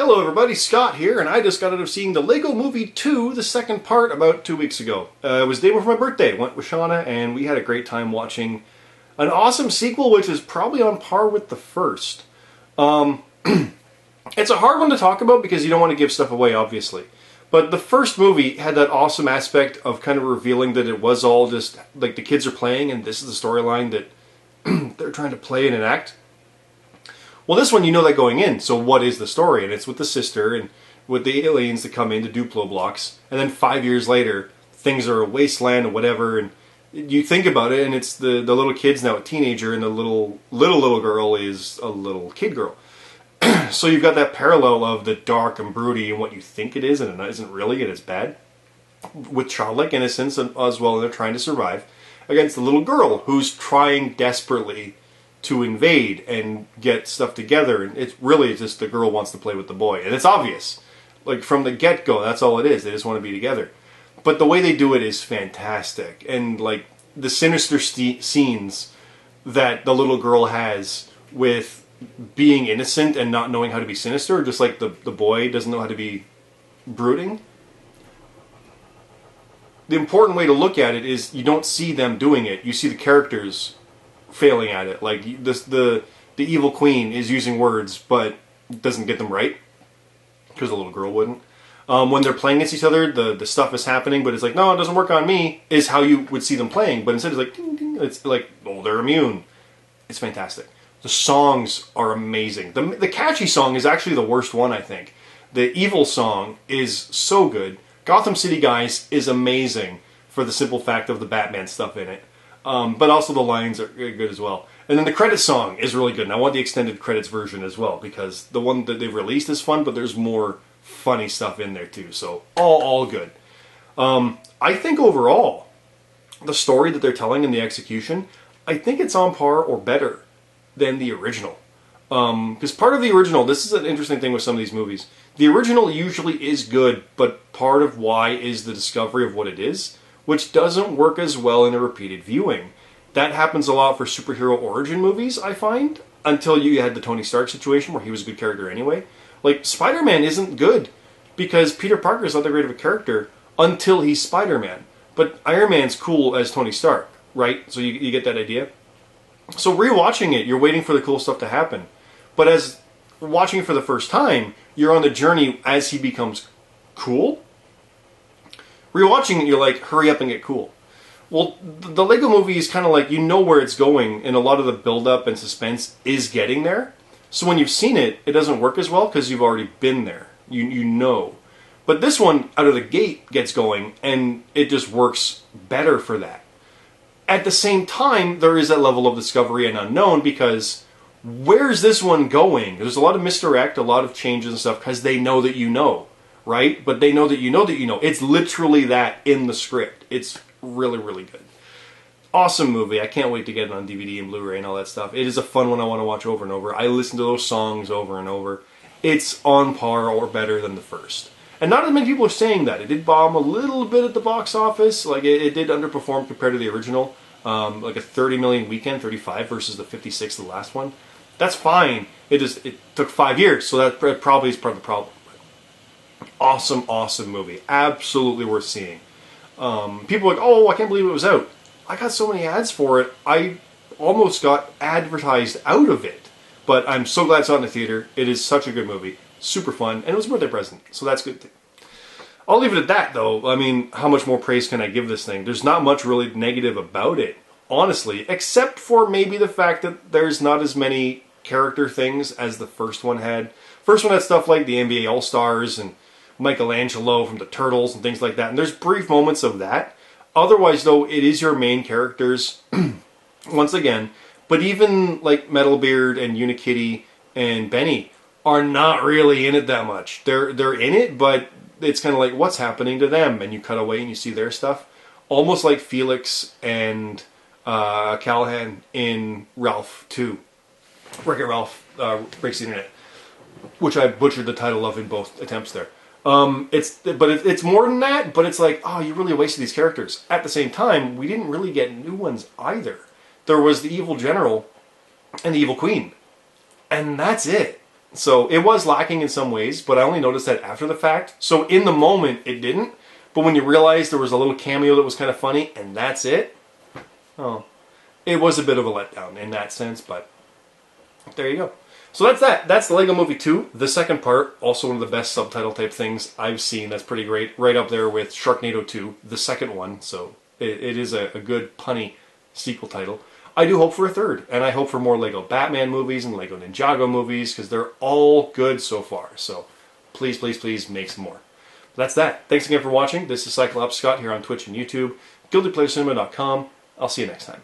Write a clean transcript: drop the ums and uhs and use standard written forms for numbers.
Hello everybody, Scott here, and I just got out of seeing the Lego Movie 2, the second part, about 2 weeks ago. It was the day before my birthday. Went with Shauna, and we had a great time watching an awesome sequel, which is probably on par with the first. It's a hard one to talk about because you don't want to give stuff away, obviously. But the first movie had that awesome aspect of kind of revealing that it was all just, like, the kids are playing, and this is the storyline that they're trying to play and enact. Well, this one, you know that going in, so what is the story? And it's with the sister and with the aliens that come in to Duplo blocks, and then 5 years later, things are a wasteland or whatever, and you think about it, and it's the little kid's now a teenager, and the little girl is a little kid girl. So you've got that parallel of the dark and broody and what you think it is, and it isn't really, and it's bad, with childlike innocence as well, and they're trying to survive, against the little girl who's trying desperately to invade and get stuff together, and it's really just the girl wants to play with the boy, and it's obvious, like from the get-go, that's all it is. They just want to be together. But the way they do it is fantastic, and like the sinister scenes that the little girl has with being innocent and not knowing how to be sinister, just like the boy doesn't know how to be brooding. The important way to look at it is you don't see them doing it, you see the characters failing at it. Like the evil queen is using words but doesn't get them right because the little girl wouldn't. When they're playing against each other, the stuff is happening, but it's like, no, it doesn't work on me, is how you would see them playing. But instead it's like, ding, ding. It's like, oh, they're immune. It's fantastic. The songs are amazing. The catchy song is actually the worst one, I think. The evil song is so good. Gotham City Guys is amazing for the simple fact of the Batman stuff in it. But also the lines are good as well. And then the credits song is really good. And I want the extended credits version as well, because the one that they've released is fun, but there's more funny stuff in there too. So all good. I think overall, the story that they're telling and the execution, I think it's on par or better than the original. Because part of the original, this is an interesting thing with some of these movies, the original usually is good, but part of why is the discovery of what it is, which doesn't work as well in a repeated viewing. That happens a lot for superhero origin movies, I find, until you had the Tony Stark situation where he was a good character anyway. Like, Spider-Man isn't good because Peter Parker is not that great of a character until he's Spider-Man. But Iron Man's cool as Tony Stark, right? So you get that idea? So rewatching it, you're waiting for the cool stuff to happen. But as watching it for the first time, you're on the journey as he becomes cool. Rewatching it, you're like, hurry up and get cool. Well, the Lego movie is kind of like, you know where it's going, and a lot of the build-up and suspense is getting there. So when you've seen it, it doesn't work as well because you've already been there. You know. But this one, out of the gate, gets going, and it just works better for that. At the same time, there is that level of discovery and unknown, because where's this one going? There's a lot of misdirect, a lot of changes and stuff, because they know that you know. Right? But they know that you know that you know. It's literally that in the script. It's really, really good. Awesome movie. I can't wait to get it on DVD and Blu-ray and all that stuff. It is a fun one I want to watch over and over. I listen to those songs over and over. It's on par or better than the first. And not as many people are saying that. It did bomb a little bit at the box office. Like, it did underperform compared to the original. Like a 30 million weekend, 35 versus the 56 of the last one. That's fine. It took 5 years, so that probably is part of the problem. Awesome movie. Absolutely worth seeing. People are like, oh, I can't believe it was out. I got so many ads for it, I almost got advertised out of it. But I'm so glad it's out in the theater. It is such a good movie. Super fun. And it was a birthday present, so that's good. I'll leave it at that, though. I mean, how much more praise can I give this thing? There's not much really negative about it, honestly, except for maybe the fact that there's not as many character things as the first one had. First one had stuff like the NBA All-Stars and Michelangelo from the Turtles and things like that, and there's brief moments of that. Otherwise, though, it is your main characters, once again, but even like Metalbeard and Unikitty and Benny are not really in it that much. They're in it, but it's kind of like, what's happening to them? And you cut away and you see their stuff. Almost like Felix and Callahan in Ralph 2. Wreck-It Ralph Breaks the Internet, which I butchered the title of in both attempts there. It's more than that, but it's like, oh, you really wasted these characters. At the same time, we didn't really get new ones either. There was the evil general and the evil queen. And that's it. So it was lacking in some ways, but I only noticed that after the fact. So in the moment, it didn't. But when you realize there was a little cameo that was kind of funny, and that's it, oh, it was a bit of a letdown in that sense, but there you go. So that's that. That's the Lego Movie 2. The second part, also one of the best subtitle type things I've seen. That's pretty great. Right up there with Sharknado 2, the second one. So it is a good punny sequel title. I do hope for a third, and I hope for more Lego Batman movies and Lego Ninjago movies, because they're all good so far. So please, please, please make some more. That's that. Thanks again for watching. This is Cyclops Scott here on Twitch and YouTube. GuiltyPleasureCinema.com. I'll see you next time.